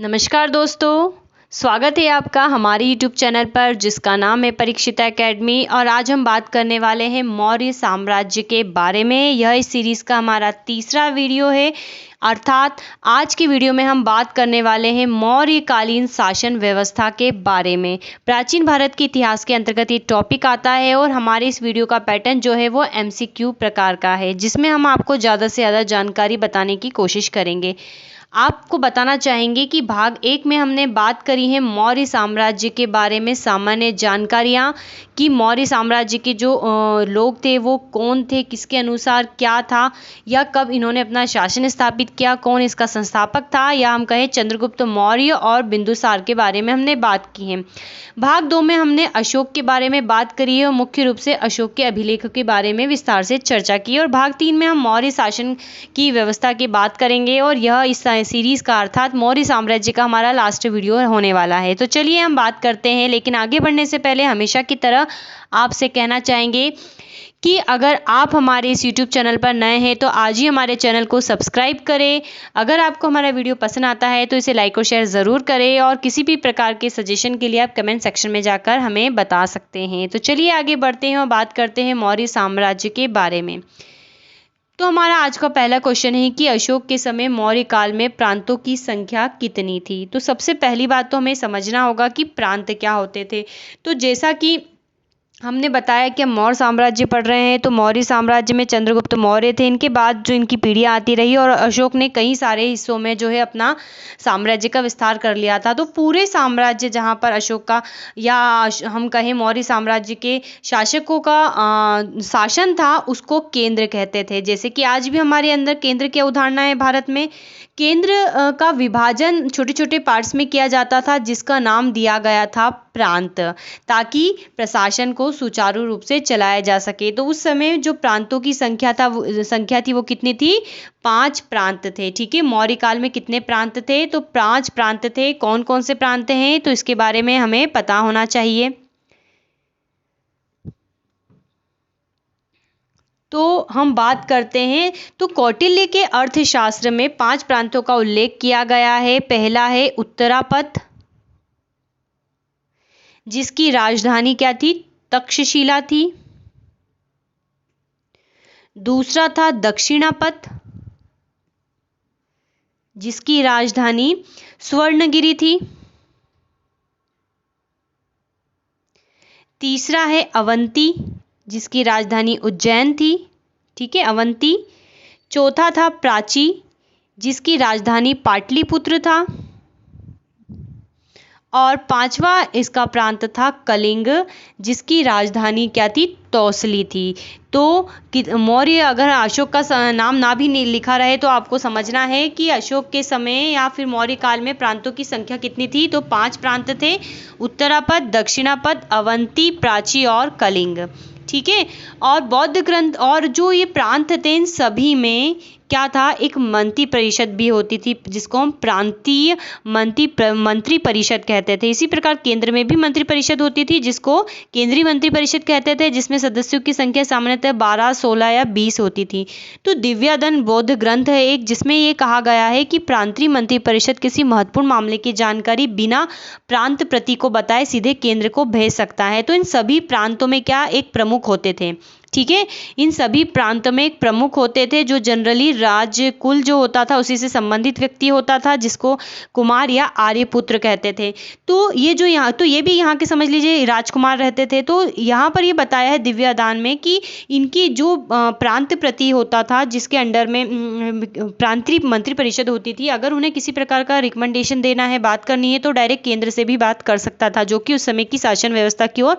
नमस्कार दोस्तों, स्वागत है आपका हमारे YouTube चैनल पर जिसका नाम है परीक्षिता एकेडमी। और आज हम बात करने वाले हैं मौर्य साम्राज्य के बारे में। यह इस सीरीज़ का हमारा तीसरा वीडियो है, अर्थात आज की वीडियो में हम बात करने वाले हैं मौर्यकालीन शासन व्यवस्था के बारे में। प्राचीन भारत के इतिहास के अंतर्गत ये टॉपिक आता है और हमारे इस वीडियो का पैटर्न जो है वो MCQ प्रकार का है, जिसमें हम आपको ज़्यादा से ज़्यादा जानकारी बताने की कोशिश करेंगे। आपको बताना चाहेंगे कि भाग 1 में हमने बात करी है मौर्य साम्राज्य के बारे में सामान्य जानकारियाँ, कि मौर्य साम्राज्य के जो लोग थे वो कौन थे, किसके अनुसार क्या था, या कब इन्होंने अपना शासन स्थापित किया, कौन इसका संस्थापक था, या हम कहें चंद्रगुप्त मौर्य और बिंदुसार के बारे में हमने बात की है। भाग 2 में हमने अशोक के बारे में बात करी है और मुख्य रूप से अशोक के अभिलेख के बारे में विस्तार से चर्चा की। और भाग 3 में हम मौर्य शासन की व्यवस्था की बात करेंगे और यह इस सीरीज का अर्थात मौर्य साम्राज्य का हमारा लास्ट वीडियो होने वाला है। तो चलिए हम बात करते हैं, लेकिन आगे बढ़ने से पहले हमेशा की तरह आपसे कहना चाहेंगे कि अगर आप हमारे इस YouTube चैनल पर नए हैं तो आज ही हमारे चैनल को सब्सक्राइब करें। अगर आपको हमारा वीडियो पसंद आता है तो इसे लाइक और शेयर ज़रूर करें, और किसी भी प्रकार के सजेशन के लिए आप कमेंट सेक्शन में जाकर हमें बता सकते हैं। तो चलिए आगे बढ़ते हैं और बात करते हैं मौर्य साम्राज्य के बारे में। तो हमारा आज का पहला क्वेश्चन है कि अशोक के समय मौर्य काल में प्रांतों की संख्या कितनी थी। तो सबसे पहली बात तो हमें समझना होगा कि प्रांत क्या होते थे। तो जैसा कि हमने बताया कि हम मौर्य साम्राज्य पढ़ रहे हैं, तो मौर्य साम्राज्य में चंद्रगुप्त मौर्य थे। इनके बाद जो इनकी पीढ़ियाँ आती रही और अशोक ने कई सारे हिस्सों में जो है अपना साम्राज्य का विस्तार कर लिया था। तो पूरे साम्राज्य जहाँ पर अशोक का या हम कहें मौर्य साम्राज्य के शासकों का शासन था, उसको केंद्र कहते थे। जैसे कि आज भी हमारे अंदर केंद्र की अवधारणा है। भारत में केंद्र का विभाजन छोटे छोटे पार्ट्स में किया जाता था, जिसका नाम दिया गया था प्रांत, ताकि प्रशासन को सुचारू रूप से चलाया जा सके। तो उस समय जो प्रांतों की संख्या थी वो कितनी थी? 5 प्रांत थे। ठीक है, मौर्य काल में कितने प्रांत थे? तो 5 प्रांत थे। कौन कौन से प्रांत हैं तो इसके बारे में हमें पता होना चाहिए। तो हम बात करते हैं, तो कौटिल्य के अर्थशास्त्र में 5 प्रांतों का उल्लेख किया गया है। पहला है उत्तरापथ, जिसकी राजधानी क्या थी? तक्षशिला थी। दूसरा था दक्षिणापथ, जिसकी राजधानी स्वर्णगिरी थी। तीसरा है अवंती, जिसकी राजधानी उज्जैन थी। ठीक है, अवंती। चौथा था प्राची, जिसकी राजधानी पाटलिपुत्र था। और 5वां इसका प्रांत था कलिंग, जिसकी राजधानी क्या थी? तौसली थी। तो मौर्य, अगर अशोक का नाम ना भी लिखा रहे तो आपको समझना है कि अशोक के समय या फिर मौर्य काल में प्रांतों की संख्या कितनी थी। तो 5 प्रांत थे: उत्तरापथ, दक्षिणापथ, अवंती, प्राची और कलिंग। ठीक है, और बौद्ध ग्रंथ और जो ये प्रांत थे, इन सभी में क्या था? एक मंत्री परिषद भी होती थी, जिसको हम प्रांतीय मंत्री परिषद कहते थे। इसी प्रकार केंद्र में भी मंत्री परिषद होती थी, जिसको केंद्रीय मंत्री परिषद कहते थे, जिसमें सदस्यों की संख्या सामान्यतः 12, 16 या 20 होती थी। तो दिव्यादन बौद्ध ग्रंथ है एक, जिसमें ये कहा गया है कि प्रांतीय मंत्री परिषद किसी महत्वपूर्ण मामले की जानकारी बिना प्रांत प्रति को बताए सीधे केंद्र को भेज सकता है। तो इन सभी प्रांतों में क्या? एक प्रमुख होते थे। ठीक है, इन सभी प्रांत में एक प्रमुख होते थे, जो जनरली राजकुल जो होता था उसी से संबंधित व्यक्ति होता था, जिसको कुमार या आर्यपुत्र कहते थे। तो ये जो यहाँ, तो ये भी यहाँ के समझ लीजिए राजकुमार रहते थे। तो यहाँ पर ये बताया है दिव्यादान में कि इनकी जो प्रांत प्रति होता था, जिसके अंडर में प्रांतीय मंत्री परिषद होती थी, अगर उन्हें किसी प्रकार का रिकमेंडेशन देना है, बात करनी है, तो डायरेक्ट केंद्र से भी बात कर सकता था, जो कि उस समय की शासन व्यवस्था की ओर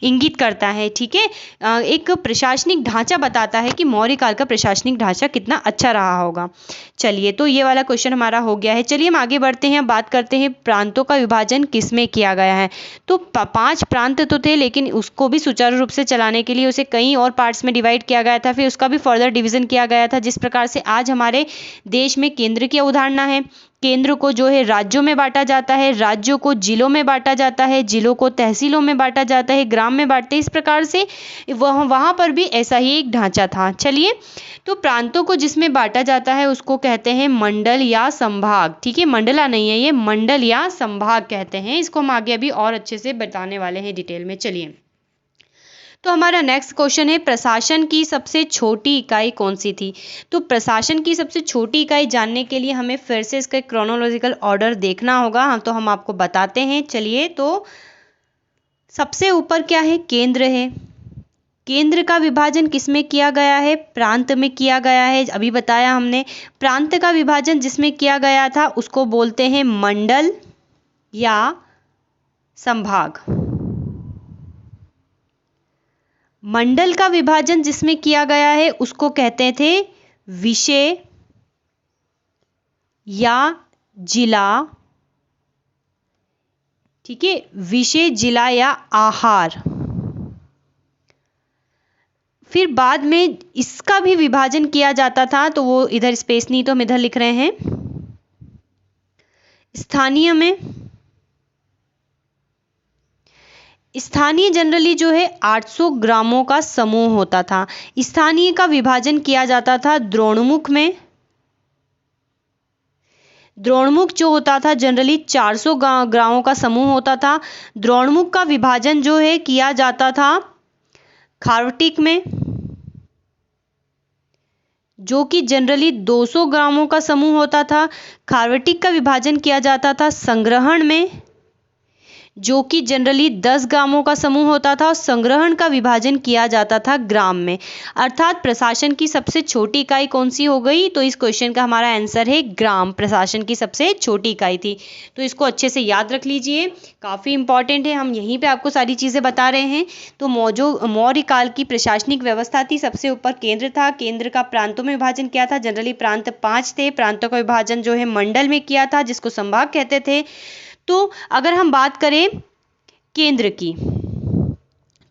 इंगित करता है। ठीक है, एक प्रशासनिक ढांचा बताता है कि मौर्य काल का प्रशासनिक ढांचा कितना अच्छा रहा होगा। चलिए, तो ये वाला क्वेश्चन हमारा हो गया है। चलिए हम आगे बढ़ते हैं, बात करते हैं प्रांतों का विभाजन किसमें किया गया है। तो 5 प्रांत तो थे, लेकिन उसको भी सुचारू रूप से चलाने के लिए उसे कई और पार्ट्स में डिवाइड किया गया था, फिर उसका भी फर्दर डिवीजन किया गया था, जिस प्रकार से आज हमारे देश में केंद्र की अवधारणा है। केंद्र को जो है राज्यों में बांटा जाता है, राज्यों को जिलों में बांटा जाता है, जिलों को तहसीलों में बांटा जाता है, ग्राम में बांटते हैं। इस प्रकार से वहाँ पर भी ऐसा ही एक ढांचा था। चलिए, तो प्रांतों को जिसमें बांटा जाता है उसको कहते हैं मंडल या संभाग। ठीक है, मंडला नहीं है, ये मंडल या संभाग कहते हैं। इसको हम आगे अभी और अच्छे से बताने वाले हैं डिटेल में। चलिए, तो हमारा नेक्स्ट क्वेश्चन है, प्रशासन की सबसे छोटी इकाई कौन सी थी? तो प्रशासन की सबसे छोटी इकाई जानने के लिए हमें फिर से इसका क्रोनोलॉजिकल ऑर्डर देखना होगा। हाँ, तो हम आपको बताते हैं। चलिए, तो सबसे ऊपर क्या है? केंद्र है। केंद्र का विभाजन किसमें किया गया है? प्रांत में किया गया है। अभी बताया हमने। प्रांत का विभाजन जिसमें किया गया था उसको बोलते हैं मंडल या संभाग। मंडल का विभाजन जिसमें किया गया है उसको कहते थे विषय या जिला। ठीक है, विषय, जिला या आहार। फिर बाद में इसका भी विभाजन किया जाता था, तो वो इधर स्पेस नहीं तो हम इधर लिख रहे हैं। स्थानीय में, स्थानीय जनरली जो है 800 ग्रामों का समूह होता था। स्थानीय का विभाजन किया जाता था द्रोणमुख में। द्रोणमुख जो होता था जनरली 400 ग्रामों का समूह होता था। द्रोणमुख का विभाजन जो है किया जाता था खार्वटिक में, जो कि जनरली 200 ग्रामों का समूह होता था। खार्वटिक का विभाजन किया जाता था संग्रहण में, जो कि जनरली 10 ग्रामों का समूह होता था। और संग्रहण का विभाजन किया जाता था ग्राम में। अर्थात प्रशासन की सबसे छोटी इकाई कौन सी हो गई? तो इस क्वेश्चन का हमारा आंसर है ग्राम। प्रशासन की सबसे छोटी इकाई थी। तो इसको अच्छे से याद रख लीजिए, काफ़ी इंपॉर्टेंट है। हम यहीं पे आपको सारी चीज़ें बता रहे हैं। तो मौर्य काल की प्रशासनिक व्यवस्था थी, सबसे ऊपर केंद्र था। केंद्र का प्रांतों में विभाजन किया था। जनरली प्रांत 5 थे। प्रांतों का विभाजन जो है मंडल में किया था, जिसको संभाग कहते थे। तो अगर हम बात करें केंद्र की,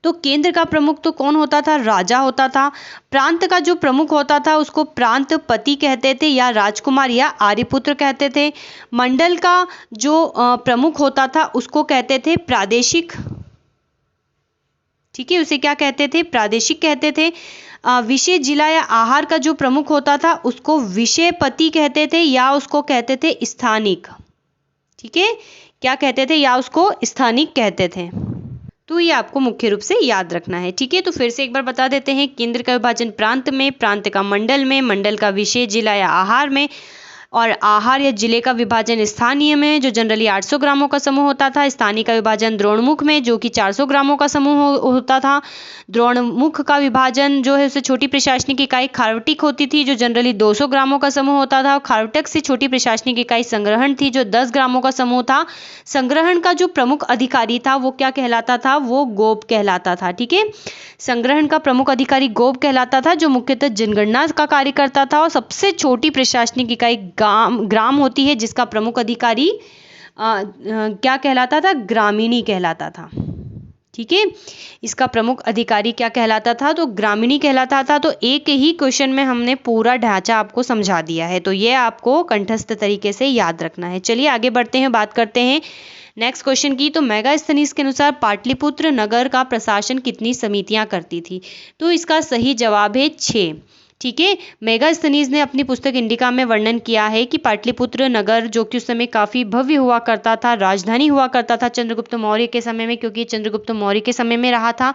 तो केंद्र का प्रमुख तो कौन होता था? राजा होता था। प्रांत का जो प्रमुख होता था उसको प्रांतपति कहते थे, या राजकुमार या आर्यपुत्र कहते थे। मंडल का जो प्रमुख होता था उसको कहते थे प्रादेशिक। ठीक है, उसे क्या कहते थे? प्रादेशिक कहते थे। विषय, जिला या आहार का जो प्रमुख होता था उसको विषयपति कहते थे, या उसको कहते थे स्थानिक। ठीक है, क्या कहते थे? या उसको स्थानिक कहते थे। तो ये आपको मुख्य रूप से याद रखना है। ठीक है, तो फिर से एक बार बता देते हैं। केंद्र का विभाजन प्रांत में, प्रांत का मंडल में, मंडल का विषय, जिला या आहार में, और आहार या जिले का विभाजन स्थानीय में, जो जनरली 800 ग्रामों का समूह होता था। स्थानीय का विभाजन द्रोणमुख में, जो कि 400 ग्रामों का समूह होता था। द्रोणमुख का विभाजन जो है उससे छोटी प्रशासनिक इकाई खार्वटिक होती थी, जो जनरली 200 ग्रामों का समूह होता था। खार्वटिक से छोटी प्रशासनिक इकाई संग्रहण थी, जो 10 ग्रामों का समूह था। संग्रहण का जो प्रमुख अधिकारी था वो क्या कहलाता था? वो गोप कहलाता था। ठीक है, संग्रहण का प्रमुख अधिकारी गोप कहलाता था, जो मुख्यतः जनगणना का कार्य करता था। और सबसे छोटी प्रशासनिक इकाई ग्राम होती है, जिसका प्रमुख अधिकारी क्या कहलाता था? ग्रामीणी कहलाता था। ठीक है, इसका प्रमुख अधिकारी क्या कहलाता था? तो ग्रामीणी कहलाता था। तो एक ही क्वेश्चन में हमने पूरा ढांचा आपको समझा दिया है, तो ये आपको कंठस्थ तरीके से याद रखना है। चलिए आगे बढ़ते हैं, बात करते हैं नेक्स्ट क्वेश्चन की। तो मेगास्थनीज के अनुसार पाटलिपुत्र नगर का प्रशासन कितनी समितियां करती थी? तो इसका सही जवाब है 6। ठीक है, मेगास्थनीज ने अपनी पुस्तक इंडिका में वर्णन किया है कि पाटलिपुत्र नगर, जो कि उस समय काफ़ी भव्य हुआ करता था, राजधानी हुआ करता था चंद्रगुप्त मौर्य के समय में, क्योंकि चंद्रगुप्त मौर्य के समय में रहा था।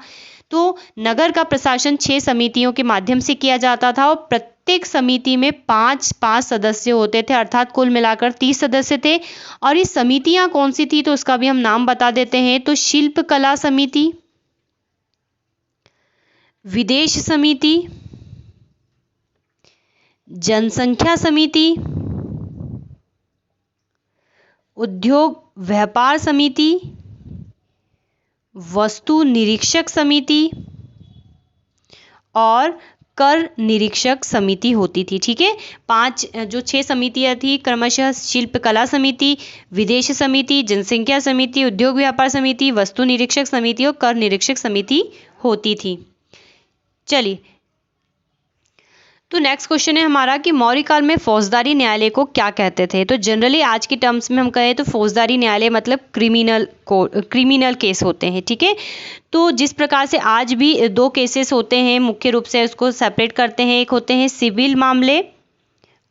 तो नगर का प्रशासन 6 समितियों के माध्यम से किया जाता था, और प्रत्येक समिति में 5-5 सदस्य होते थे, अर्थात कुल मिलाकर 30 सदस्य थे। और ये समितियां कौन सी थी? तो उसका भी हम नाम बता देते हैं। तो शिल्पकला समिति, विदेश समिति, जनसंख्या समिति, उद्योग व्यापार समिति, वस्तु निरीक्षक समिति और कर निरीक्षक समिति होती थी। ठीक है, 6 समितियां थी क्रमशः शिल्पकला समिति, विदेश समिति, जनसंख्या समिति, उद्योग व्यापार समिति, वस्तु निरीक्षक समिति और कर निरीक्षक समिति होती थी। चलिए, तो नेक्स्ट क्वेश्चन है हमारा कि मौर्य काल में फौजदारी न्यायालय को क्या कहते थे। तो जनरली आज के टर्म्स में हम कहें तो फौजदारी न्यायालय मतलब क्रिमिनल केस होते हैं, ठीक है। तो जिस प्रकार से आज भी दो केसेस होते हैं, मुख्य रूप से उसको सेपरेट करते हैं, एक होते हैं सिविल मामले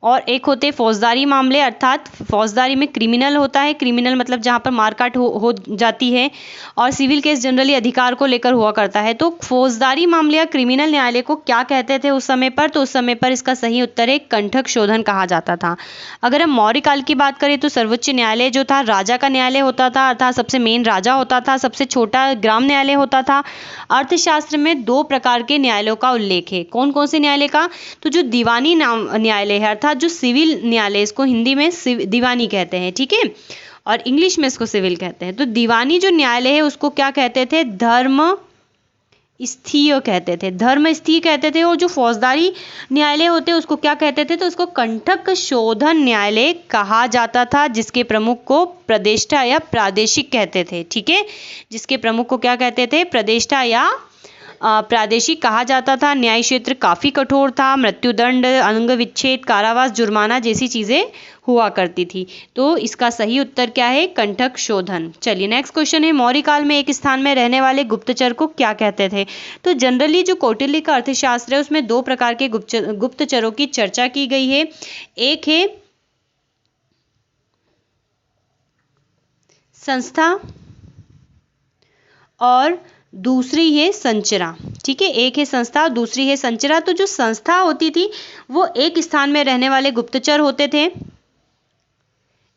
और एक होते फौजदारी मामले। अर्थात फौजदारी में क्रिमिनल होता है, क्रिमिनल मतलब जहाँ पर मारकाट हो जाती है, और सिविल केस जनरली अधिकार को लेकर हुआ करता है। तो फौजदारी मामले या क्रिमिनल न्यायालय को क्या कहते थे उस समय पर, तो उस समय पर इसका सही उत्तर है कंठक शोधन कहा जाता था। अगर हम मौर्य काल की बात करें तो सर्वोच्च न्यायालय जो था राजा का न्यायालय होता था, अर्थात सबसे मेन राजा होता था, सबसे छोटा ग्राम न्यायालय होता था। अर्थशास्त्र में दो प्रकार के न्यायालयों का उल्लेख है। कौन कौन से न्यायालय का, तो जो दीवानी न्यायालय है, अर्थात जो सिविल न्यायालय, इसको हिंदी में दीवानी कहते हैं, ठीक है, और इंग्लिश में इसको सिविल कहते हैं। तो दीवानी जो न्यायालय है उसको क्या कहते थे, धर्म स्थीय कहते थे, धर्म स्थीय कहते थे। और जो फौजदारी न्यायालय होते हैं उसको क्या कहते थे, तो उसको कंठक शोधन न्यायालय कहा जाता था, जिसके प्रमुख को प्रदेष्टा या प्रादेशिक कहते थे, ठीक है। जिसके प्रमुख को क्या कहते थे, प्रदेष्टा या प्रादेशिक कहा जाता था। न्याय क्षेत्र काफ़ी कठोर था, मृत्युदंड, अंग विच्छेद, कारावास, जुर्माना जैसी चीज़ें हुआ करती थी। तो इसका सही उत्तर क्या है, कंठक शोधन। चलिए नेक्स्ट क्वेश्चन है, मौर्य काल में एक स्थान में रहने वाले गुप्तचर को क्या कहते थे। तो जनरली जो कौटिल्य का अर्थशास्त्र है उसमें दो प्रकार के गुप्तचरों की चर्चा की गई है। एक है संस्था और दूसरी है संचरा, ठीक है। एक है संस्था और दूसरी है संचरा। तो जो संस्था होती थी वो एक स्थान में रहने वाले गुप्तचर होते थे,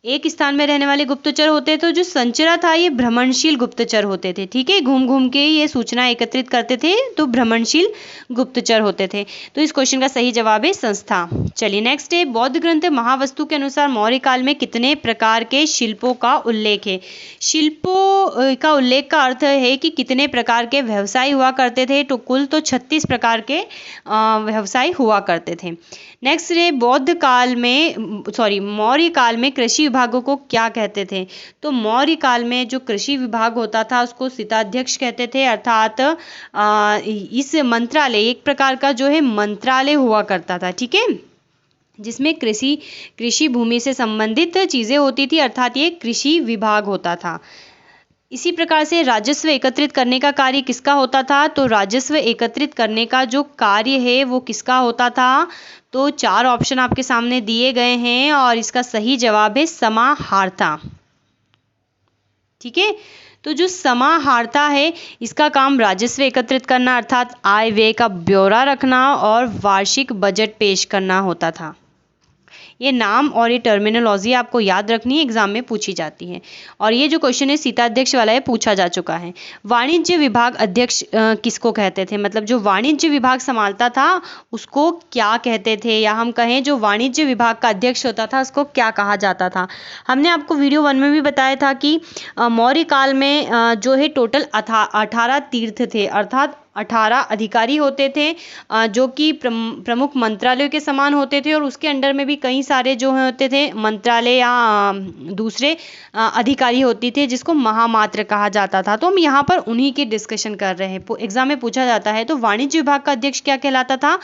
एक स्थान में रहने वाले गुप्तचर होते। तो जो संचरा था ये भ्रमणशील गुप्तचर होते थे, ठीक है, घूम घूम के ये सूचना एकत्रित करते थे, तो भ्रमणशील गुप्तचर होते थे। तो इस क्वेश्चन का सही जवाब है संस्था। चलिए नेक्स्ट है, बौद्ध ग्रंथ महावस्तु के अनुसार मौर्य काल में कितने प्रकार के शिल्पों का उल्लेख है। शिल्पों का उल्लेख का अर्थ है कि कितने प्रकार के व्यवसाय हुआ करते थे। तो कुल तो 36 प्रकार के व्यवसाय हुआ करते थे। नेक्स्ट है, मौर्य काल में कृषि विभागों को क्या कहते थे। तो मौर्य काल में जो कृषि विभाग होता था उसको सिताध्यक्ष कहते थे, अर्थात इस मंत्रालय, एक प्रकार का जो है मंत्रालय हुआ करता था, ठीक है, जिसमें कृषि भूमि से संबंधित चीजें होती थी, अर्थात ये कृषि विभाग होता था। इसी प्रकार से राजस्व एकत्रित करने का कार्य किसका होता था। तो राजस्व एकत्रित करने का जो कार्य है वो किसका होता था। तो 4 ऑप्शन आपके सामने दिए गए हैं और इसका सही जवाब है समाहर्ता, ठीक है। तो जो समाहर्ता है इसका काम राजस्व एकत्रित करना, अर्थात आय व्यय का ब्यौरा रखना और वार्षिक बजट पेश करना होता था। ये नाम और ये टर्मिनोलॉजी आपको याद रखनी है, एग्जाम में पूछी जाती है। और ये जो क्वेश्चन है सीताध्यक्ष वाला है, पूछा जा चुका है। वाणिज्य विभाग अध्यक्ष किसको कहते थे, मतलब जो वाणिज्य विभाग संभालता था उसको क्या कहते थे, या हम कहें जो वाणिज्य विभाग का अध्यक्ष होता था उसको क्या कहा जाता था। हमने आपको वीडियो 1 में भी बताया था कि मौर्य काल में जो है टोटल 18 तीर्थ थे, अर्थात 18 अधिकारी होते थे जो कि प्रमुख मंत्रालयों के समान होते थे, और उसके अंडर में भी कई सारे जो होते थे मंत्रालय या दूसरे अधिकारी होती थे जिसको महामात्र कहा जाता था। तो हम यहाँ पर उन्हीं की डिस्कशन कर रहे हैं। एग्जाम में पूछा जाता है तो वाणिज्य विभाग का अध्यक्ष क्या कहलाता था।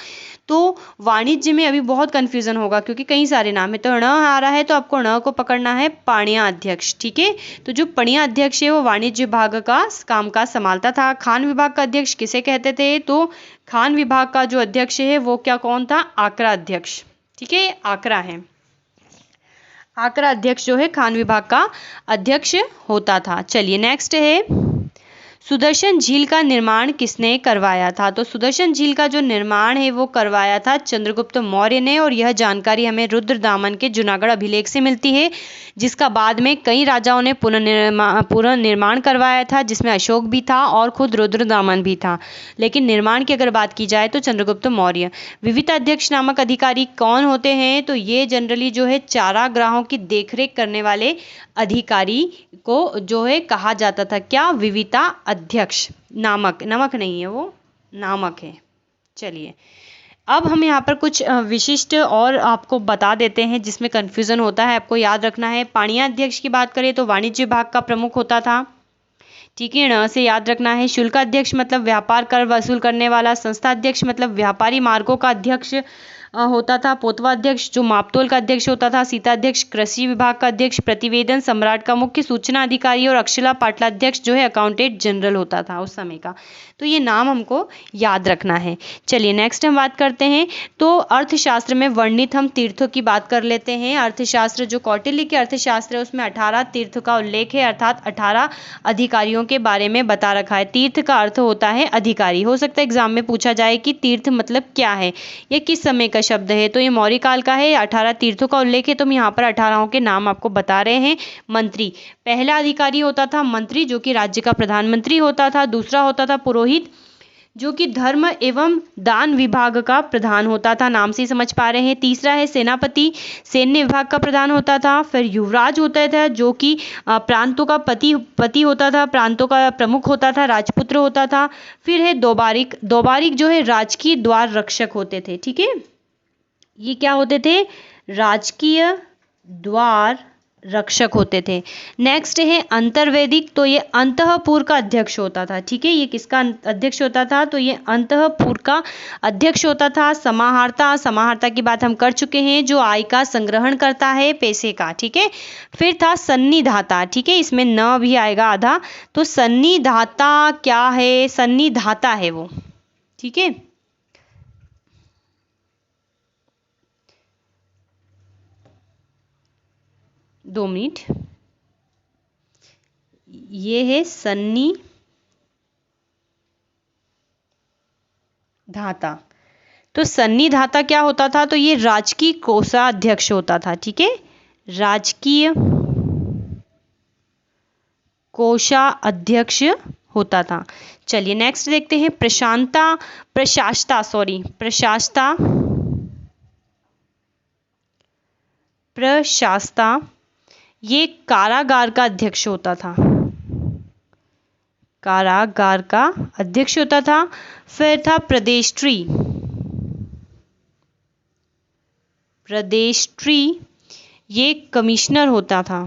तो वाणिज्य में अभी बहुत कंफ्यूजन होगा क्योंकि कई सारे नाम है, तो ण आ रहा है तो आपको ण को पकड़ना है, पाणिया अध्यक्ष, ठीक है। तो जो पणिया अध्यक्ष है वो वाणिज्य विभाग का कामकाज संभालता था। खान विभाग का अध्यक्ष किसे कहते थे। तो खान विभाग का जो अध्यक्ष है वो कौन था, आकरा अध्यक्ष, ठीक है, आकरा है। आकरा अध्यक्ष जो है खान विभाग का अध्यक्ष होता था। चलिए नेक्स्ट है, सुदर्शन झील का निर्माण किसने करवाया था। तो सुदर्शन झील का जो निर्माण है वो करवाया था चंद्रगुप्त मौर्य ने, और यह जानकारी हमें रुद्रदामन के जूनागढ़ अभिलेख से मिलती है, जिसका बाद में कई राजाओं ने पुनर्निर्माण करवाया था, जिसमें अशोक भी था और खुद रुद्रदामन भी था। लेकिन निर्माण की अगर बात की जाए तो चंद्रगुप्त मौर्य। विविताध्यक्ष नामक अधिकारी कौन होते हैं। तो ये जनरली जो है चारागाहों की देखरेख करने वाले अधिकारी को जो है कहा जाता था, क्या, विविता अध्यक्ष। नमक नहीं है वो, नामक है। चलिए अब हम यहाँ पर कुछ विशिष्ट और आपको बता देते हैं जिसमें कंफ्यूजन होता है, आपको याद रखना है। पाणिया अध्यक्ष की बात करें तो वाणिज्य विभाग का प्रमुख होता था, ठीक है, ण से याद रखना है। शुल्काध्यक्ष मतलब व्यापार कर वसूल करने वाला। संस्था अध्यक्ष मतलब व्यापारी मार्गों का अध्यक्ष। होता था, पोतवा अध्यक्ष जो मापतोल का अध्यक्ष होता था, सीता अध्यक्ष कृषि विभाग का अध्यक्ष, प्रतिवेदन सम्राट का मुख्य सूचना अधिकारी और अक्षला पाटलाध्यक्ष जो है अकाउंटेंट जनरल होता था उस समय का। तो ये नाम हमको याद रखना है। चलिए नेक्स्ट हम बात करते हैं, तो अर्थशास्त्र में वर्णित हम तीर्थों की बात कर लेते हैं। अर्थशास्त्र जो कौटिल्य के अर्थशास्त्र है उसमें 18 तीर्थ का उल्लेख है, अर्थात 18 अधिकारियों के बारे में बता रखा है। तीर्थ का अर्थ होता है अधिकारी। हो सकता है एग्जाम में पूछा जाए कि तीर्थ मतलब क्या है, यह किस समय का शब्द है, तो ये मौर्य काल का है। 18 तीर्थों का उल्लेख है, तो हम यहाँ पर 18 के नाम आपको बता रहे हैं। मंत्री, पहला अधिकारी होता था मंत्री जो कि राज्य का प्रधानमंत्री होता था। दूसरा होता था पुरोहित जो कि धर्म एवं दान विभाग का प्रधान होता था, नाम से ही समझ पा रहे हैं। तीसरा है सेनापति, सैन्य विभाग का प्रधान होता था। फिर युवराज होता था जो कि प्रांतों का पति होता था, प्रांतों का प्रमुख होता था, राजपुत्र होता था। फिर है दोबारिक, दोबारिक जो है राजकीय द्वार रक्षक होते थे। ठीक है, ये क्या होते थे, राजकीय द्वार रक्षक होते थे। नेक्स्ट है अंतर्वेदिक, तो ये अंतःपुर का अध्यक्ष होता था। ठीक है, ये किसका अध्यक्ष होता था, तो ये अंतःपुर का अध्यक्ष होता था। समाहर्ता, समाहर्ता की बात हम कर चुके हैं, जो आय का संग्रहण करता है, पैसे का। ठीक है, फिर था सन्निधाता। ठीक है, इसमें न भी आएगा आधा, तो सन्निधाता क्या है, सन्निधाता है वो। ठीक है, दो मिनट, ये है सन्निधाता। तो सन्निधाता क्या होता था, तो ये राजकीय कोषाध्यक्ष होता था। ठीक है, राजकीय कोषाध्यक्ष होता था। चलिए नेक्स्ट देखते हैं, प्रशास्ता, ये कारागार का अध्यक्ष होता था, कारागार का अध्यक्ष होता था। फिर था प्रदेष्ट्री, ये कमिश्नर होता था।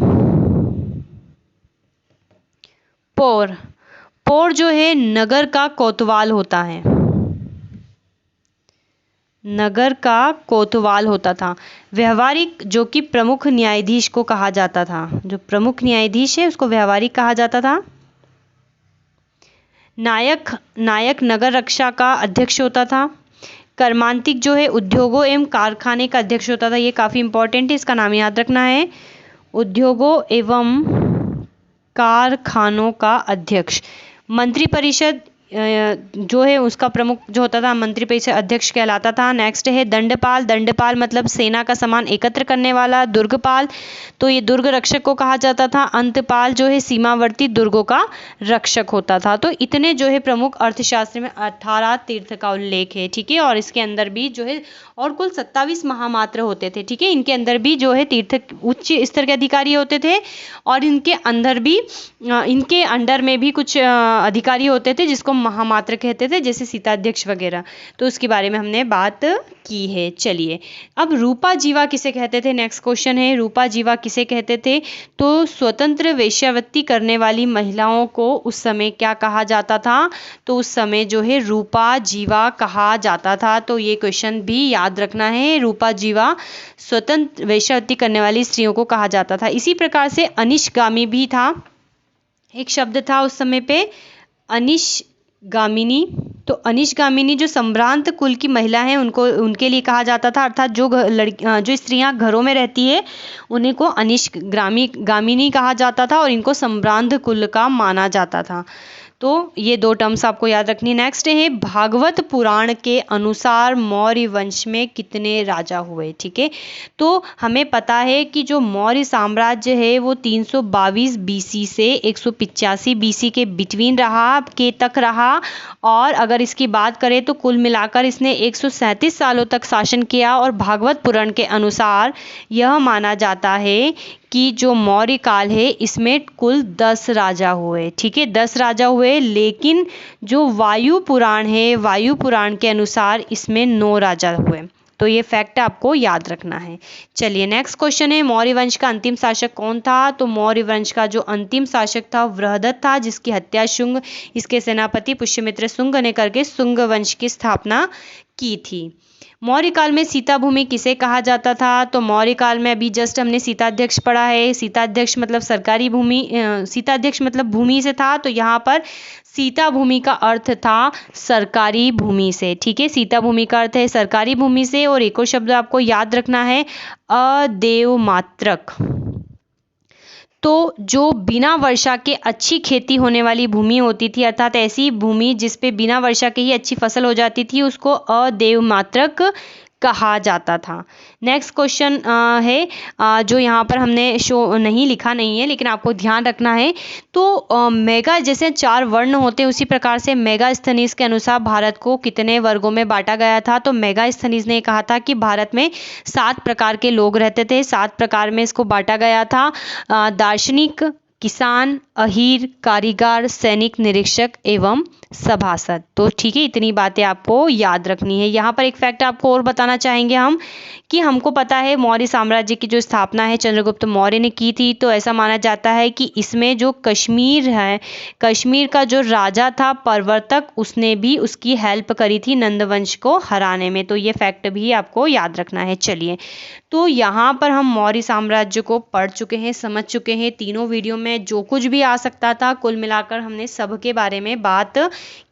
पौर जो है नगर का कोतवाल होता है, नगर का कोतवाल होता था। व्यवहारिक जो कि प्रमुख न्यायाधीश को कहा जाता था, जो प्रमुख न्यायाधीश है उसको व्यवहारिक कहा जाता था। नायक नगर रक्षा का अध्यक्ष होता था। कर्मांतिक जो है उद्योगों एवं कारखाने का अध्यक्ष होता था, ये काफ़ी इंपॉर्टेंट है, इसका नाम याद रखना है, उद्योगों एवं कारखानों का अध्यक्ष। मंत्रिपरिषद जो है उसका प्रमुख जो होता था मंत्रिपरिषद अध्यक्ष कहलाता था। नेक्स्ट है दंडपाल, दंडपाल मतलब सेना का सामान एकत्र करने वाला। दुर्गपाल, तो ये दुर्ग रक्षक को कहा जाता था। अंतपाल जो है सीमावर्ती दुर्गों का रक्षक होता था। तो इतने जो है प्रमुख अर्थशास्त्र में 18 तीर्थ का उल्लेख है। ठीक है, और इसके अंदर भी जो है और कुल 27 महामात्र होते थे। ठीक है, इनके अंदर भी जो है तीर्थ उच्च स्तर के अधिकारी होते थे, और इनके अंदर भी इनके अंडर में भी कुछ अधिकारी होते थे जिसको महामात्र कहते थे, जैसे सीताध्यक्ष वगैरह। तो उसके बारे में हमने बात की है। चलिए अब रूपा जीवा किसे कहते थे, नेक्स्ट क्वेश्चन है, रूपा जीवा किसे कहते थे, तो स्वतंत्र वेश्यावृत्ति करने वाली महिलाओं को उस समय क्या कहा जाता था, तो उस समय जो है रूपा जीवा कहा जाता था। तो ये क्वेश्चन भी याद रखना है, रूपा जीवा स्वतंत्र वेश्यावृत्ति करने वाली स्त्रियों को कहा जाता था। इसी प्रकार से अनिशगामी भी था, एक शब्द था उस समय पे अनिशगामिनी। तो अनिशगामिनी जो संभ्रांत कुल की महिला हैं उनके लिए कहा जाता था, अर्थात जो स्त्रियां घरों में रहती है उन्हीं को अनिशगामिनी कहा जाता था, और इनको संभ्रांत कुल का माना जाता था। तो ये दो टर्म्स आपको याद रखनी। नेक्स्ट है भागवत पुराण के अनुसार मौर्य वंश में कितने राजा हुए। ठीक है, तो हमें पता है कि जो मौर्य साम्राज्य है वो 322 बीसी से 185 बीसी के बिटवीन रहा, और अगर इसकी बात करें तो कुल मिलाकर इसने 137 सालों तक शासन किया। और भागवत पुराण के अनुसार यह माना जाता है कि जो मौर्य काल है इसमें कुल 10 राजा हुए। ठीक है, 10 राजा हुए, लेकिन जो वायु पुराण है, वायु पुराण के अनुसार इसमें 9 राजा हुए। तो ये फैक्ट आपको याद रखना है। चलिए नेक्स्ट क्वेश्चन है, मौर्य वंश का अंतिम शासक कौन था, तो मौर्य वंश का जो अंतिम शासक था बृहदत्त था, जिसकी हत्या शुंग, इसके सेनापति पुष्यमित्र शुंग ने करके शुंग वंश की स्थापना की थी। मौर्य काल में सीता भूमि किसे कहा जाता था? तो मौर्य काल में अभी जस्ट हमने सीताध्यक्ष पढ़ा है। सीताध्यक्ष मतलब सरकारी भूमि, सीताध्यक्ष मतलब भूमि से था, तो यहाँ पर सीता भूमि का अर्थ था सरकारी भूमि से। ठीक है, सीता भूमि का अर्थ है सरकारी भूमि से। और एक और शब्द आपको याद रखना है, अदेवमात्रक। तो जो बिना वर्षा के अच्छी खेती होने वाली भूमि होती थी, अर्थात ऐसी भूमि जिस पे बिना वर्षा के ही अच्छी फसल हो जाती थी, उसको अदेवमात्रक कहा जाता था। नेक्स्ट क्वेश्चन है जो यहाँ पर हमने शो नहीं लिखा नहीं है, लेकिन आपको ध्यान रखना है। तो मेगा जैसे 4 वर्ण होते हैं, उसी प्रकार से मेगास्थनीज के अनुसार भारत को कितने वर्गों में बांटा गया था? तो मेगास्थनीज ने कहा था कि भारत में 7 प्रकार के लोग रहते थे। 7 प्रकार में इसको बांटा गया था। दार्शनिक, किसान, अहीर, कारीगर, सैनिक, निरीक्षक एवं सभासद। तो ठीक है, इतनी बातें आपको याद रखनी है। यहाँ पर एक फैक्ट आपको और बताना चाहेंगे हम कि हमको पता है मौर्य साम्राज्य की जो स्थापना है चंद्रगुप्त मौर्य ने की थी। तो ऐसा माना जाता है कि इसमें जो कश्मीर है, कश्मीर का जो राजा था प्रवर्तक, उसने भी उसकी हेल्प करी थी नंदवंश को हराने में। तो ये फैक्ट भी आपको याद रखना है। चलिए, तो यहाँ पर हम मौर्य साम्राज्य को पढ़ चुके हैं, समझ चुके हैं। तीनों वीडियो में जो कुछ भी आ सकता था, कुल मिलाकर हमने सब के बारे में बात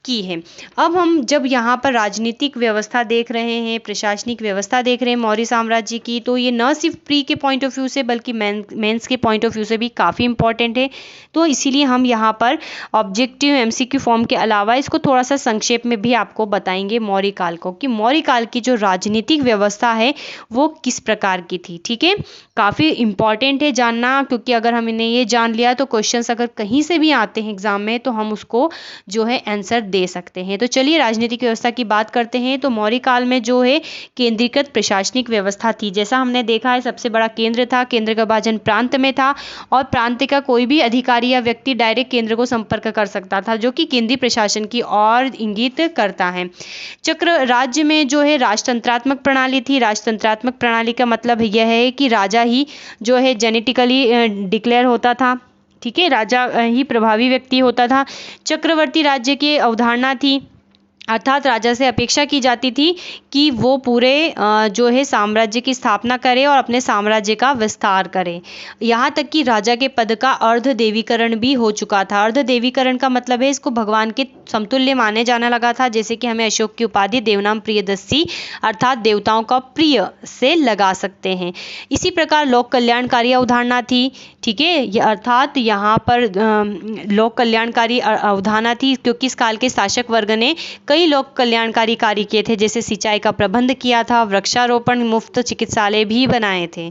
की है। अब हम जब यहाँ पर राजनीतिक व्यवस्था देख रहे हैं, प्रशासनिक व्यवस्था देख रहे हैं मौर्य साम्राज्य की, तो ये न सिर्फ प्री के पॉइंट ऑफ व्यू से बल्कि मेंस के पॉइंट ऑफ व्यू से भी काफ़ी इंपॉर्टेंट है। तो इसीलिए हम यहाँ पर ऑब्जेक्टिव एमसीक्यू फॉर्म के अलावा इसको थोड़ा सा संक्षेप में भी आपको बताएंगे मौर्य काल को, कि मौर्य काल की जो राजनीतिक व्यवस्था है वो किस प्रकार की थी। ठीक है, काफ़ी इंपॉर्टेंट है जानना, क्योंकि अगर हमने ये जान लिया तो क्वेश्चंस अगर कहीं से भी आते हैं एग्जाम में तो हम उसको जो है आंसर दे सकते हैं। तो चलिए राजनीतिक व्यवस्था की बात करते हैं। तो मौर्य काल में जो है केंद्रीकृत प्रशासनिक व्यवस्था थी। जैसा हमने देखा है, सबसे बड़ा केंद्र था, केंद्र का विभाजन प्रांत में था, और प्रांत का कोई भी अधिकारी या व्यक्ति डायरेक्ट केंद्र को संपर्क कर सकता था, जो कि केंद्रीय प्रशासन की ओर इंगित करता है। चक्र राज्य में जो है राजतंत्रात्मक प्रणाली थी। राजतंत्रात्मक प्रणाली का मतलब यह है कि राजा ही जो है जेनेटिकली डिक्लेयर होता था। ठीक है, राजा ही प्रभावी व्यक्ति होता था। चक्रवर्ती राज्य की अवधारणा थी, अर्थात राजा से अपेक्षा की जाती थी कि वो पूरे जो है साम्राज्य की स्थापना करे और अपने साम्राज्य का विस्तार करे। यहाँ तक कि राजा के पद का अर्धदेवीकरण भी हो चुका था। अर्धदेवीकरण का मतलब है इसको भगवान के समतुल्य माने जाने लगा था। जैसे कि हमें अशोक की उपाधि देवनाम प्रियदर्शी अर्थात देवताओं का प्रिय से लगा सकते हैं। इसी प्रकार लोक कल्याणकारी अवधारणा थी। ठीक है, अर्थात यहाँ पर लोक कल्याणकारी अवधारणा थी, क्योंकि इस काल के शासक वर्ग ने कई लोक कल्याणकारी कार्य किए थे, जैसे सिंचाई का प्रबंध किया था, वृक्षारोपण, मुफ्त चिकित्सालय भी बनाए थे।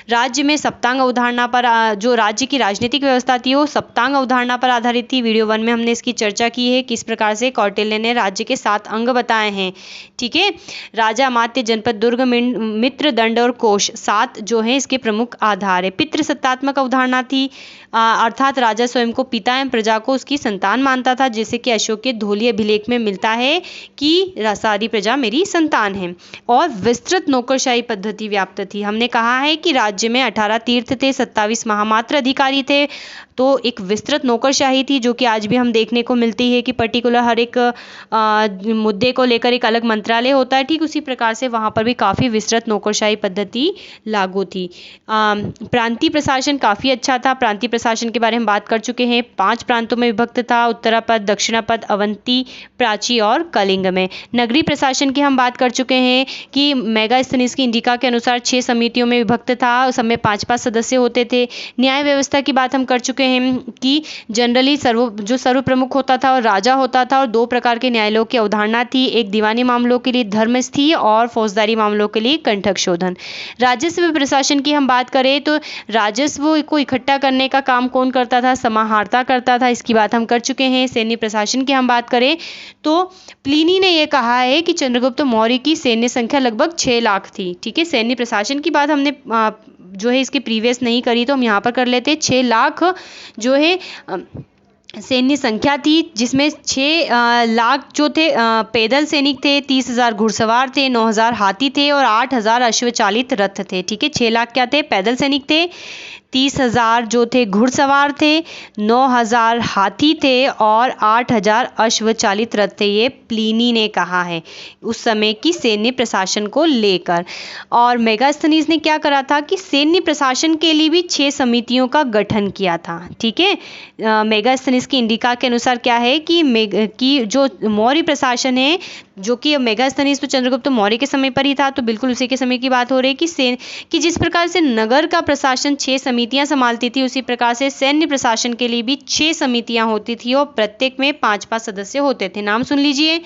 राज्य में सप्तांग अवधारणा पर जो राज्य की राजनीतिक व्यवस्था थी वो सप्तांग अवधारणा पर आधारित थी। वीडियो 1 में हमने इसकी चर्चा की है, किस प्रकार से कौटिल्य ने राज्य के 7 अंग बताए हैं। ठीक है, राजा, अमात्य, जनपद, दुर्ग, मित्र, दंड और कोष 7 जो है इसके प्रमुख आधार है। पितृसत्तात्मक अवधारणा थी, अर्थात राजा स्वयं को पिता एवं प्रजा को उसकी संतान मानता था, जैसे कि अशोक के धौली अभिलेख में मिलता है कि सारी प्रजा मेरी संतान है। और विस्तृत नौकरशाही पद्धति व्याप्त थी। हमने कहा है कि राज्य में 18 तीर्थ थे, 27 महामात्र अधिकारी थे। तो एक विस्तृत नौकरशाही थी, जो कि आज भी हम देखने को मिलती है कि पर्टिकुलर हर एक मुद्दे को लेकर एक अलग मंत्रालय होता है। ठीक उसी प्रकार से वहाँ पर भी काफ़ी विस्तृत नौकरशाही पद्धति लागू थी। प्रांतीय प्रशासन काफ़ी अच्छा था। प्रांतीय प्रशासन के बारे में बात कर चुके हैं। 5 प्रांतों में विभक्त था, उत्तरापद, दक्षिणापद, अवंती, प्राची और कलिंग में। नगरीय प्रशासन की हम बात कर चुके हैं कि मेगास्थनीज की इंडिका के अनुसार 6 समितियों में विभक्त था, उस समय 5-5 सदस्य होते थे। न्याय व्यवस्था की बात हम कर चुके हैं कि जनरली सर्व प्रमुख होता था और राजा होता था, और 2 प्रकार के न्यायालयों की अवधारणा थी, एक दीवानी मामलों के लिए धर्मस्थी और फौजदारी मामलों के लिए कंठक शोधन। राजस्व प्रशासन की हम बात करें तो राजस्व को इकट्ठा करने का काम कौन करता था? समाहर्ता करता था, इसकी बात हम कर चुके हैं। सैन्य प्रशासन की हम बात करें तो प्लिनी ने यह कहा है कि चंद्रगुप्त मौर्य की सैन्य संख्या लगभग 6 लाख थी। ठीक है, सैन्य प्रशासन की बात हमने जो है इसके प्रीवियस नहीं करी, तो हम यहाँ पर कर लेते हैं। 6 लाख जो है सैन्य संख्या थी, जिसमें 6 लाख जो थे पैदल सैनिक थे, 30,000 घुड़सवार थे, 9,000 हाथी थे और 8,000 अश्वचालित रथ थे। ठीक है, 6 लाख क्या थे? पैदल सैनिक थे, 30,000 जो थे घुड़सवार थे, 9,000 हाथी थे और 8,000 अश्वचालित रथ थे। ये प्लिनी ने कहा है उस समय की सैन्य प्रशासन को लेकर। और मेगास्थनीज ने क्या करा था कि सैन्य प्रशासन के लिए भी 6 समितियों का गठन किया था। ठीक है, मेगास्थनीज की इंडिका के अनुसार क्या है कि जो मौर्य प्रशासन है, जो कि मेगास्थनीज तो चंद्रगुप्त मौर्य के समय पर ही था, तो बिल्कुल उसी के समय की बात हो रही है कि जिस प्रकार से नगर का प्रशासन 6 समितियां संभालती थी, उसी प्रकार से सैन्य प्रशासन के लिए भी 6 समितियां होती थी और प्रत्येक में 5-5 सदस्य होते थे। नाम सुन लीजिए: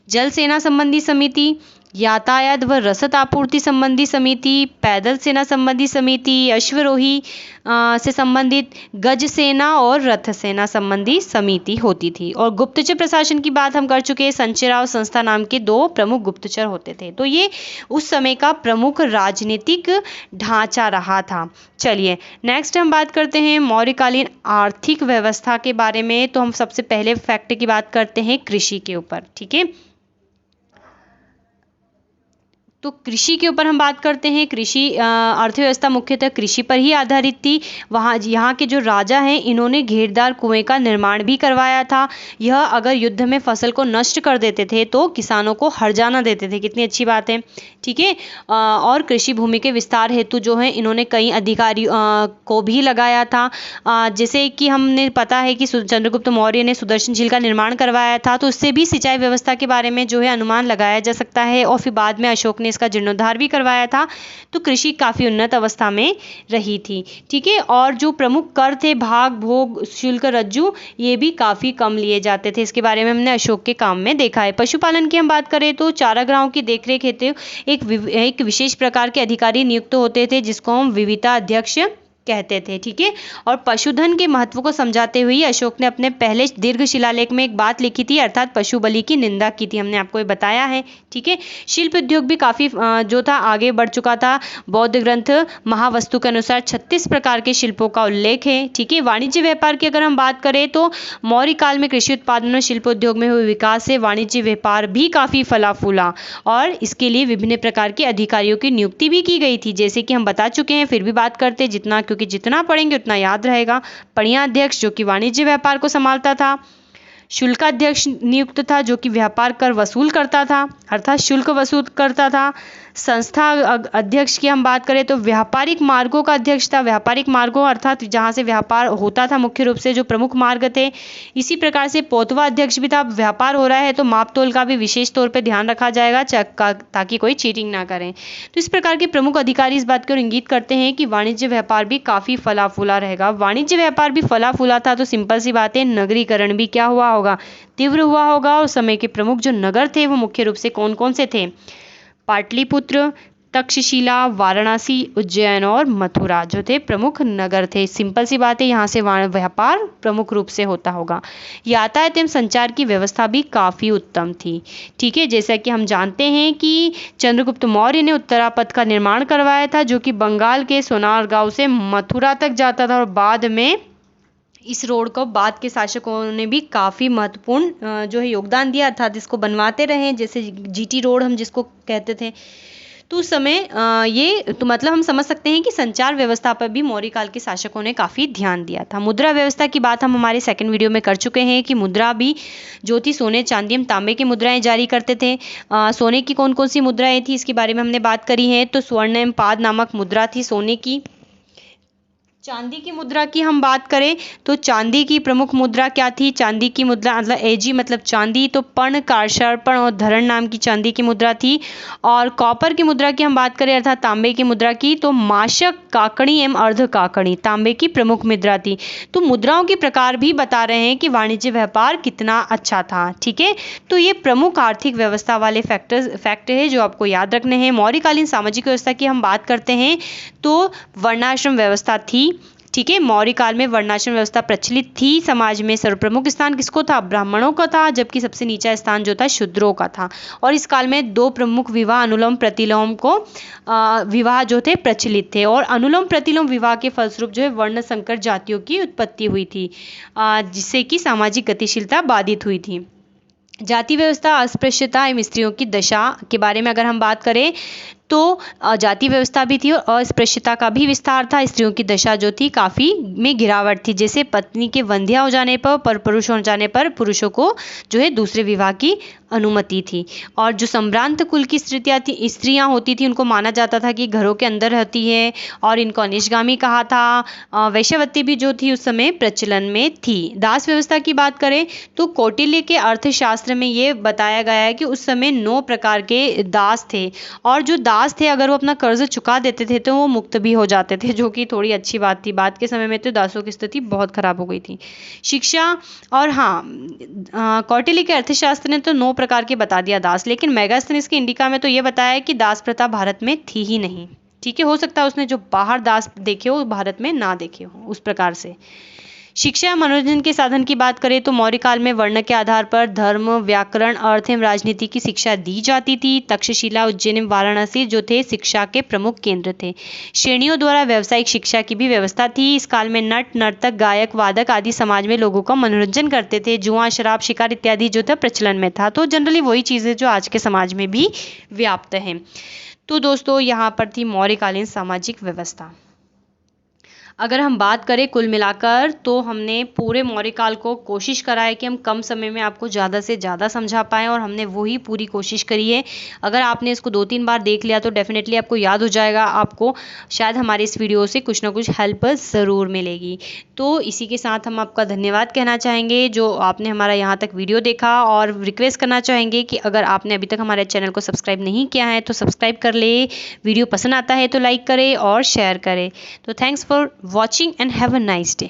जल सेना संबंधी समिति, यातायात व रसद आपूर्ति संबंधी समिति, पैदल सेना संबंधी समिति, अश्वरोही से संबंधित, गज सेना और रथ सेना संबंधी समिति होती थी। और गुप्तचर प्रशासन की बात हम कर चुके हैं। संचरा और संस्था नाम के 2 प्रमुख गुप्तचर होते थे। तो ये उस समय का प्रमुख राजनीतिक ढांचा रहा था। चलिए नेक्स्ट हम बात करते हैं मौर्यकालीन आर्थिक व्यवस्था के बारे में। तो हम सबसे पहले फैक्ट की बात करते हैं कृषि के ऊपर। ठीक है, तो कृषि के ऊपर हम बात करते हैं। कृषि अर्थव्यवस्था मुख्यतः कृषि पर ही आधारित थी। यहाँ के जो राजा हैं, इन्होंने घेरदार कुएं का निर्माण भी करवाया था। यह अगर युद्ध में फसल को नष्ट कर देते थे तो किसानों को हर्जाना देते थे। कितनी अच्छी बात है। ठीक है, और कृषि भूमि के विस्तार हेतु जो है इन्होंने कई अधिकारी को भी लगाया था। जैसे कि हमने पता है कि चंद्रगुप्त मौर्य ने सुदर्शन झील का निर्माण करवाया था, तो उससे भी सिंचाई व्यवस्था के बारे में जो है अनुमान लगाया जा सकता है। और फिर बाद में अशोक ने इसका जीर्णोद्धार भी करवाया था। तो कृषि काफी उन्नत अवस्था में रही थी। ठीक है, और जो प्रमुख कर थे, भाग, भोग, शुल्क, रज्जु, ये भी काफी कम लिए जाते थे। इसके बारे में हमने अशोक के काम में देखा है। पशुपालन की हम बात करें तो चारागाहों की देखरेख हेतु एक विशेष प्रकार के अधिकारी नियुक्त होते थे, जिसको हम विविता अध्यक्ष कहते थे। ठीक है, और पशुधन के महत्व को समझाते हुए अशोक ने अपने पहले दीर्घ शिलालेख में एक बात लिखी थी, अर्थात पशु बलि की निंदा की थी। हमने आपको ये बताया है। ठीक है, शिल्प उद्योग भी काफी जो था आगे बढ़ चुका था। बौद्ध ग्रंथ महावस्तु के अनुसार 36 प्रकार के शिल्पों का उल्लेख है। ठीक है, वाणिज्य व्यापार की अगर हम बात करें तो मौर्य काल में कृषि उत्पादन और शिल्प उद्योग में हुए विकास से वाणिज्य व्यापार भी काफी फला फूला और इसके लिए विभिन्न प्रकार के अधिकारियों की नियुक्ति भी की गई थी, जैसे कि हम बता चुके हैं। फिर भी बात करते क्योंकि जितना पढ़ेंगे उतना याद रहेगा। पणियाध्यक्ष जो कि वाणिज्य व्यापार को संभालता था। शुल्काध्यक्ष नियुक्त था जो कि व्यापार कर वसूल करता था, अर्थात शुल्क वसूल करता था। संस्था अध्यक्ष की हम बात करें तो व्यापारिक मार्गों का अध्यक्ष था। व्यापारिक मार्गों अर्थात जहाँ से व्यापार होता था मुख्य रूप से जो प्रमुख मार्ग थे। इसी प्रकार से पोतवा अध्यक्ष भी था। व्यापार हो रहा है तो माप तोल का भी विशेष तौर पर ध्यान रखा जाएगा ताकि कोई चीटिंग ना करें। तो इस प्रकार के प्रमुख अधिकारी इस बात को इंगित करते हैं कि वाणिज्य व्यापार भी काफी फला फूला रहेगा। वाणिज्य व्यापार भी फला फूला था तो सिंपल सी बात है, नगरीकरण भी क्या हुआ होगा, तीव्र हुआ होगा। और समय के प्रमुख जो नगर थे वो मुख्य रूप से कौन कौन से थे? पाटलिपुत्र, तक्षशिला, वाराणसी, उज्जैन और मथुरा जो थे प्रमुख नगर थे। सिंपल सी बात है, यहाँ से व्यापार प्रमुख रूप से होता होगा। यातायात एवं संचार की व्यवस्था भी काफी उत्तम थी। ठीक है, जैसा कि हम जानते हैं कि चंद्रगुप्त मौर्य ने उत्तरापथ का निर्माण करवाया था, जो कि बंगाल के सोनारगांव से मथुरा तक जाता था। और बाद में इस रोड को बाद के शासकों ने भी काफ़ी महत्वपूर्ण जो है योगदान दिया, अर्थात इसको बनवाते रहे, जैसे जीटी रोड हम जिसको कहते थे। तो उस समय ये तो मतलब हम समझ सकते हैं कि संचार व्यवस्था पर भी मौर्य काल के शासकों ने काफ़ी ध्यान दिया था। मुद्रा व्यवस्था की बात हम हमारे सेकंड वीडियो में कर चुके हैं कि मुद्रा भी जो थी सोने, चांदी एवं तांबे की मुद्राएं जारी करते थे। सोने की कौन कौन सी मुद्राएं थी इसके बारे में हमने बात करी है। तो स्वर्ण एवं पाद नामक मुद्रा थी सोने की। चांदी की मुद्रा की हम बात करें तो चांदी की प्रमुख मुद्रा क्या थी? चांदी की मुद्रा मतलब एजी मतलब चांदी, तो पर्ण, कार्षार्पण और धरण नाम की चांदी की मुद्रा थी। और कॉपर की मुद्रा की हम बात करें अर्थात तांबे की मुद्रा की, तो माशक, काकड़ी एवं अर्ध काकड़ी तांबे की प्रमुख मुद्रा थी। तो मुद्राओं के प्रकार भी बता रहे हैं कि वाणिज्य व्यापार कितना अच्छा था। ठीक है, तो ये प्रमुख आर्थिक व्यवस्था वाले फैक्ट है जो आपको याद रखने हैं। मौर्यकालीन सामाजिक व्यवस्था की हम बात करते हैं तो वर्णाश्रम व्यवस्था थी। ठीक है, मौर्य काल में वर्णाश्रम व्यवस्था प्रचलित थी। समाज में सर्वप्रमुख स्थान किसको था? ब्राह्मणों का था, जबकि सबसे नीचा स्थान जो था शूद्रों का था। और इस काल में 2 प्रमुख विवाह अनुलोम प्रतिलोम को विवाह जो थे प्रचलित थे। और अनुलोम प्रतिलोम विवाह के फलस्वरूप जो है वर्ण संकर जातियों की उत्पत्ति हुई थी, जिससे कि सामाजिक गतिशीलता बाधित हुई थी। जाति व्यवस्था, अस्पृश्यता एवं स्त्रियों की दशा के बारे में अगर हम बात करें तो जाति व्यवस्था भी थी और अस्पृश्यता का भी विस्तार था। स्त्रियों की दशा जो थी काफ़ी में गिरावट थी, जैसे पत्नी के वंध्या हो जाने पर पुरुष हो जाने पर पुरुषों को जो है दूसरे विवाह की अनुमति थी। और जो संभ्रांत कुल की स्त्रियां होती थी उनको माना जाता था कि घरों के अंदर रहती है और इनको अनिष्गामी कहा था। वैश्यवृत्ति भी जो थी उस समय प्रचलन में थी। दास व्यवस्था की बात करें तो कौटिल्य के अर्थशास्त्र में ये बताया गया है कि उस समय 9 प्रकार के दास थे और जो दास थे अगर वो अपना कर्ज चुका देते थे तो वो मुक्त भी हो जाते थे, जो कि थोड़ी अच्छी बात थी। बाद के समय में तो दासों की स्थिति बहुत खराब हो गई थी। शिक्षा और कौटिल्य के अर्थशास्त्र ने तो 9 प्रकार के बता दिया दास, लेकिन मेगास्थनीज के इंडिका में तो ये बताया कि दास प्रथा भारत में थी ही नहीं। ठीक है, हो सकता है उसने जो बाहर दास देखे हो भारत में ना देखे हो उस प्रकार से। शिक्षा या मनोरंजन के साधन की बात करें तो मौर्य काल में वर्ण के आधार पर धर्म, व्याकरण, अर्थ एवं राजनीति की शिक्षा दी जाती थी। तक्षशिला, उज्जैन एवं वाराणसी जो थे शिक्षा के प्रमुख केंद्र थे। श्रेणियों द्वारा व्यावसायिक शिक्षा की भी व्यवस्था थी। इस काल में नट, नर्तक, गायक, वादक आदि समाज में लोगों का मनोरंजन करते थे। जुआ, शराब, शिकार इत्यादि जो था प्रचलन में था। तो जनरली वही चीज़ें जो आज के समाज में भी व्याप्त हैं। तो दोस्तों यहाँ पर थी मौर्यकालीन सामाजिक व्यवस्था। अगर हम बात करें कुल मिलाकर तो हमने पूरे मौर्यकाल को कोशिश करा है कि हम कम समय में आपको ज़्यादा से ज़्यादा समझा पाएँ और हमने वही पूरी कोशिश करी है। अगर आपने इसको 2-3 बार देख लिया तो डेफिनेटली आपको याद हो जाएगा। आपको शायद हमारे इस वीडियो से कुछ ना कुछ हेल्प ज़रूर मिलेगी। तो इसी के साथ हम आपका धन्यवाद कहना चाहेंगे जो आपने हमारा यहाँ तक वीडियो देखा, और रिक्वेस्ट करना चाहेंगे कि अगर आपने अभी तक हमारे चैनल को सब्सक्राइब नहीं किया है तो सब्सक्राइब कर ले। वीडियो पसंद आता है तो लाइक करें और शेयर करें। तो thanks for watching and have a nice day.